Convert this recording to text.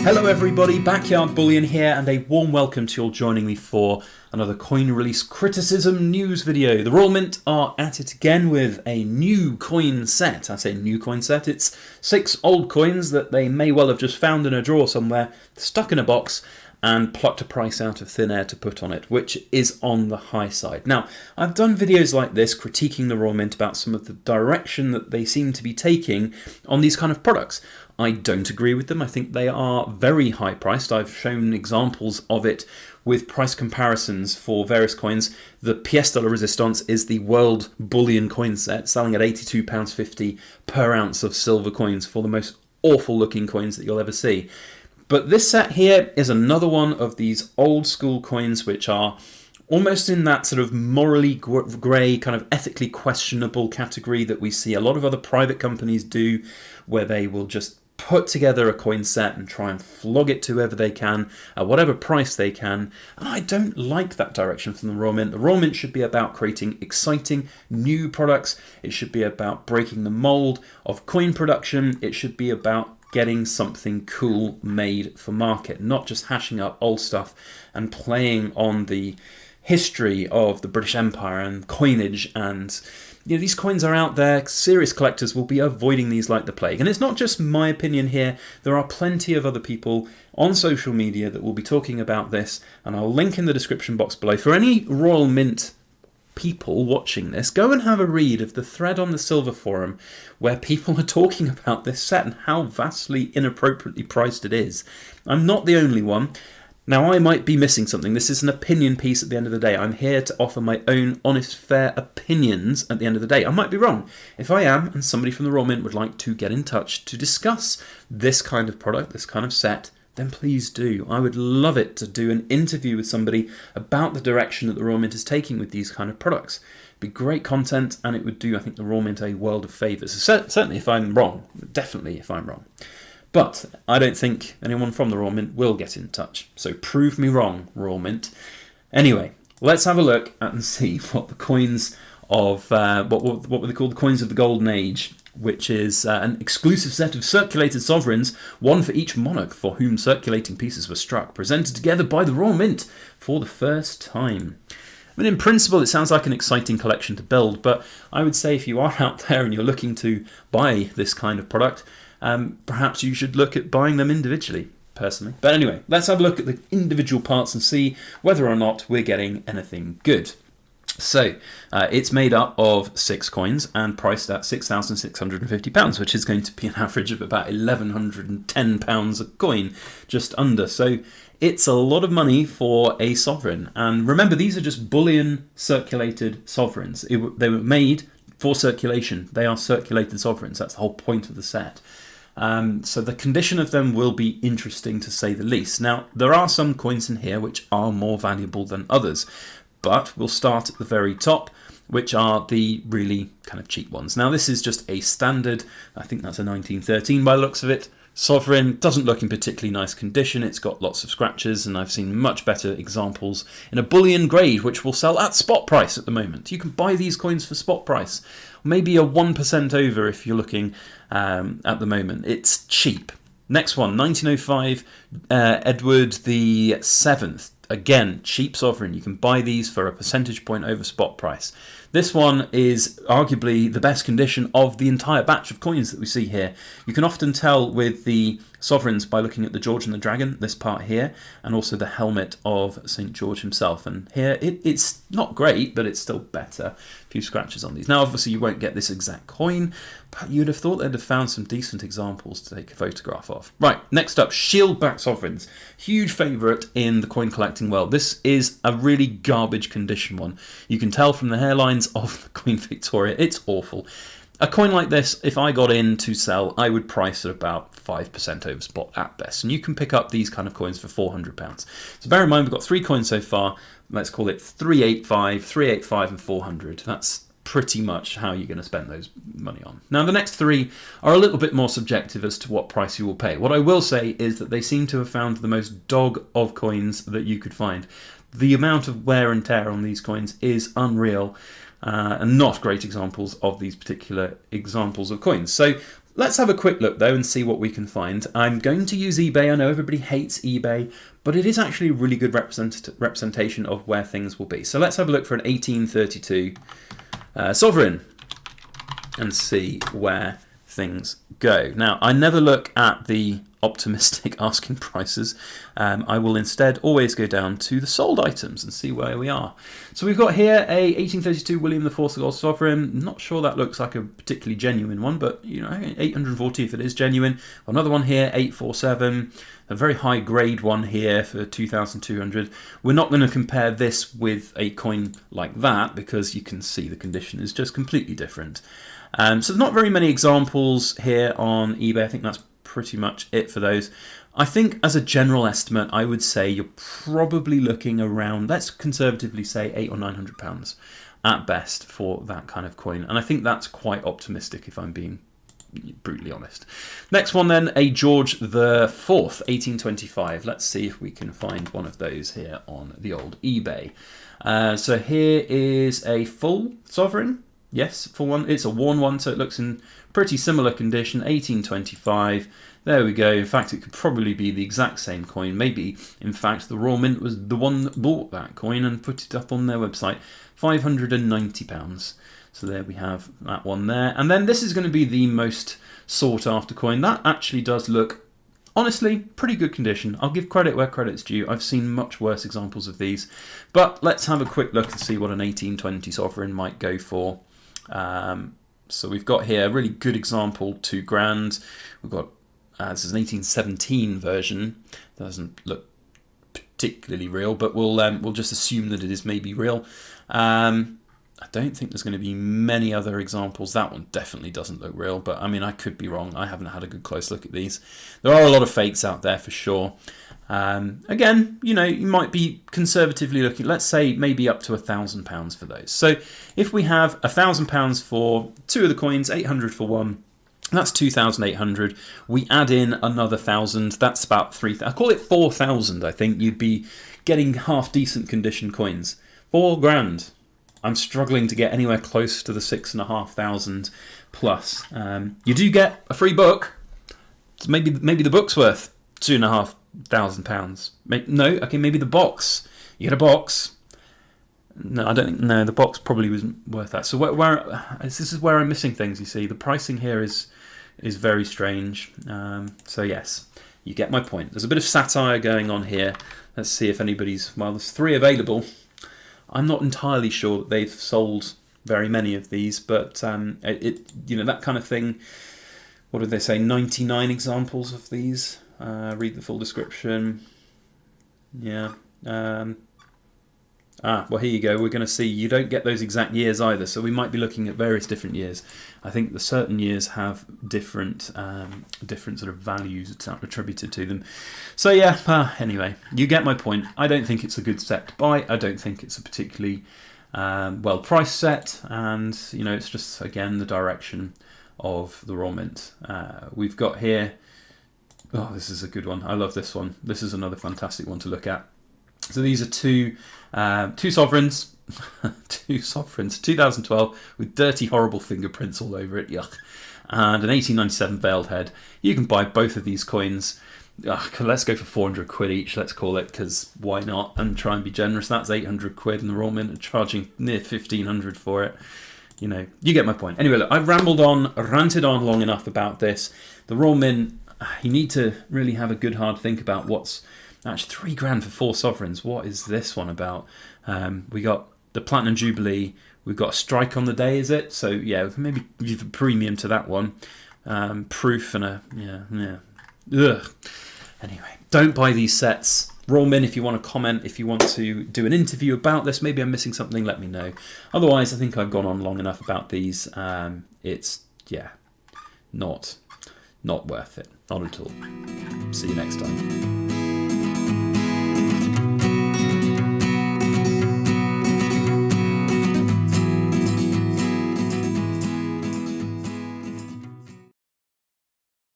Hello everybody, Backyard Bullion here, and a warm welcome to you all joining me for another coin release criticism news video. The Royal Mint are at it again with a new coin set. I say new coin set, it's 6 old coins that they may well have just found in a drawer somewhere, stuck in a box, and plucked a price out of thin air to put on it, which is on the high side. Now, I've done videos like this critiquing the Royal Mint about some of the direction that they seem to be taking on these kind of products. I don't agree with them. I think they are very high priced. I've shown examples of it with price comparisons for various coins. The Pièce de la Résistance is the world bullion coin set, selling at £82.50 per ounce of silver coins for the most awful looking coins that you'll ever see. But this set here is another one of these old school coins which are almost in that sort of morally grey, kind of ethically questionable category that we see a lot of other private companies do, where they will just put together a coin set and try and flog it to whoever they can at whatever price they can. And I don't like that direction from the Royal Mint. The Royal Mint should be about creating exciting new products. It should be about breaking the mold of coin production. It should be about getting something cool made for market, not just hashing up old stuff and playing on the history of the British Empire and coinage. And these coins are out there. Serious collectors will be avoiding these like the plague. And it's not just my opinion here. There are plenty of other people on social media that will be talking about this, and I'll link in the description box below. For any Royal Mint people watching this, go and have a read of the thread on the Silver Forum where people are talking about this set and how vastly inappropriately priced it is. I'm not the only one. Now, I might be missing something. This is an opinion piece at the end of the day. I'm here to offer my own honest, fair opinions at the end of the day. I might be wrong. If I am, and somebody from the Royal Mint would like to get in touch to discuss this kind of product, this kind of set, then please do. I would love it to do an interview with somebody about the direction that the Royal Mint is taking with these kind of products. It'd be great content, and it would do, I think, the Royal Mint a world of favours. Certainly if I'm wrong. Definitely if I'm wrong. But I don't think anyone from the Royal Mint will get in touch. So prove me wrong, Royal Mint. Anyway, let's have a look and see what the coins of, what were they called? The coins of the Golden Age, which is an exclusive set of circulated sovereigns, one for each monarch for whom circulating pieces were struck, presented together by the Royal Mint for the first time. I mean, in principle, it sounds like an exciting collection to build, but I would say if you are out there and you're looking to buy this kind of product, perhaps you should look at buying them individually, personally. But anyway, let's have a look at the individual parts and see whether or not we're getting anything good. So, it's made up of 6 coins and priced at £6,650, which is going to be an average of about £1,110 a coin, just under. So, it's a lot of money for a sovereign. And remember, these are just bullion circulated sovereigns. They were made for circulation. They are circulated sovereigns. That's the whole point of the set. So the condition of them will be interesting, to say the least. Now, there are some coins in here which are more valuable than others, but we'll start at the very top, which are the really kind of cheap ones. Now, this is just a standard, I think that's a 1913 by the looks of it, sovereign. Doesn't look in particularly nice condition. It's got lots of scratches, and I've seen much better examples in a bullion grade, which will sell at spot price at the moment. You can buy these coins for spot price, maybe a 1% over if you're looking at the moment. It's cheap. Next one, 1905, Edward the 7th. Again, cheap sovereign. You can buy these for a percentage point over spot price. This one is arguably the best condition of the entire batch of coins that we see here. You can often tell with the sovereigns by looking at the George and the Dragon, this part here, and also the helmet of St. George himself. And here, it's not great, but it's still better. A few scratches on these. Now, obviously, you won't get this exact coin, but you'd have thought they'd have found some decent examples to take a photograph of. Right, next up, shield-back sovereigns. Huge favourite in the coin collecting world. This is a really garbage condition one. You can tell from the hairlines of the Queen Victoria. It's awful. A coin like this, if I got in to sell, I would price at about 5% over spot at best. And you can pick up these kind of coins for £400. So bear in mind, we've got 3 coins so far. Let's call it 385, 385 and 400. That's pretty much how you're going to spend those money on. Now, the next 3 are a little bit more subjective as to what price you will pay. What I will say is that they seem to have found the most dog of coins that you could find. The amount of wear and tear on these coins is unreal. And not great examples of these particular examples of coins. So Let's have a quick look though and see what we can find. I'm going to use eBay. I know everybody hates eBay, but it is actually a really good representation of where things will be. So let's have a look for an 1832 sovereign and see where things go. Now, I never look at the optimistic asking prices. I will instead always go down to the sold items and see where we are. So we've got here a 1832 William IV of Gold sovereign. Not sure that looks like a particularly genuine one, but you know, 840 if it is genuine. Another one here, 847. A very high grade one here for 2,200. We're not going to compare this with a coin like that because you can see the condition is just completely different. So there's not very many examples here on eBay. I think that's pretty much it for those. I think as a general estimate, I would say you're probably looking around, let's conservatively say £800 or £900 at best for that kind of coin. And I think that's quite optimistic if I'm being brutally honest. Next one then, a George IV, 1825. Let's see if we can find one of those here on the old eBay. So here is a full sovereign. Yes, full one. It's a worn one, so it looks in pretty similar condition. 1825. There we go. In fact, it could probably be the exact same coin. Maybe, in fact, the Royal Mint was the one that bought that coin and put it up on their website. £590. So there we have that one there. And then this is going to be the most sought after coin. That actually does look, honestly, pretty good condition. I'll give credit where credit's due. I've seen much worse examples of these. But let's have a quick look and see what an 1820 sovereign might go for. So we've got here a really good example, £2,000. We've got this is an 1817 version. Doesn't look particularly real, but we'll just assume that it is maybe real. I don't think there's going to be many other examples. That one definitely doesn't look real, but I mean, I could be wrong. I haven't had a good close look at these. There are a lot of fakes out there for sure. Again, you know, you might be conservatively looking, let's say maybe up to £1,000 for those. So if we have £1,000 for two of the coins, 800 for one, that's 2,800. We add in another 1,000. That's about 3,000. I call it 4,000. I think you'd be getting half decent condition coins. £4,000. I'm struggling to get anywhere close to the 6,500 plus. You do get a free book. So maybe the book's worth £2,500. No, okay, maybe the box. You get a box. No, I don't think. No, the box probably wasn't worth that. So this is where I'm missing things. You see, the pricing here is very strange. So yes, you get my point. There's a bit of satire going on here. Let's see if anybody's. Well, there's 3 available. I'm not entirely sure that they've sold very many of these, but you know, that kind of thing. What did they say? 99 examples of these. Read the full description. Yeah. Well, here you go. We're going to see you don't get those exact years either, so we might be looking at various different years. I think the certain years have different sort of values attributed to them. So yeah, anyway, you get my point. I don't think it's a good set to buy. I don't think it's a particularly well-priced set, and you know, it's just again the direction of the Royal Mint. We've got here. Oh, this is a good one. I love this one. This is another fantastic one to look at. So these are two sovereigns, 2012 with dirty, horrible fingerprints all over it, yuck, and an 1897 veiled head. You can buy both of these coins. Let's go for 400 quid each, let's call it, because why not? And try and be generous. That's 800 quid, and the Royal Mint are charging near 1,500 for it. You know, you get my point. Anyway, look, I've ranted on long enough about this. The Royal Mint, you need to really have a good hard think about what's actually £3,000 for 4 sovereigns. What is this one about? We got the Platinum Jubilee. We've got a strike on the day, is it? So yeah, maybe give a premium to that one. Proof and a Ugh. Anyway, don't buy these sets. Royal Mint, if you want to comment, if you want to do an interview about this, maybe I'm missing something, let me know. Otherwise, I think I've gone on long enough about these. It's not worth it. Not at all. See you next time.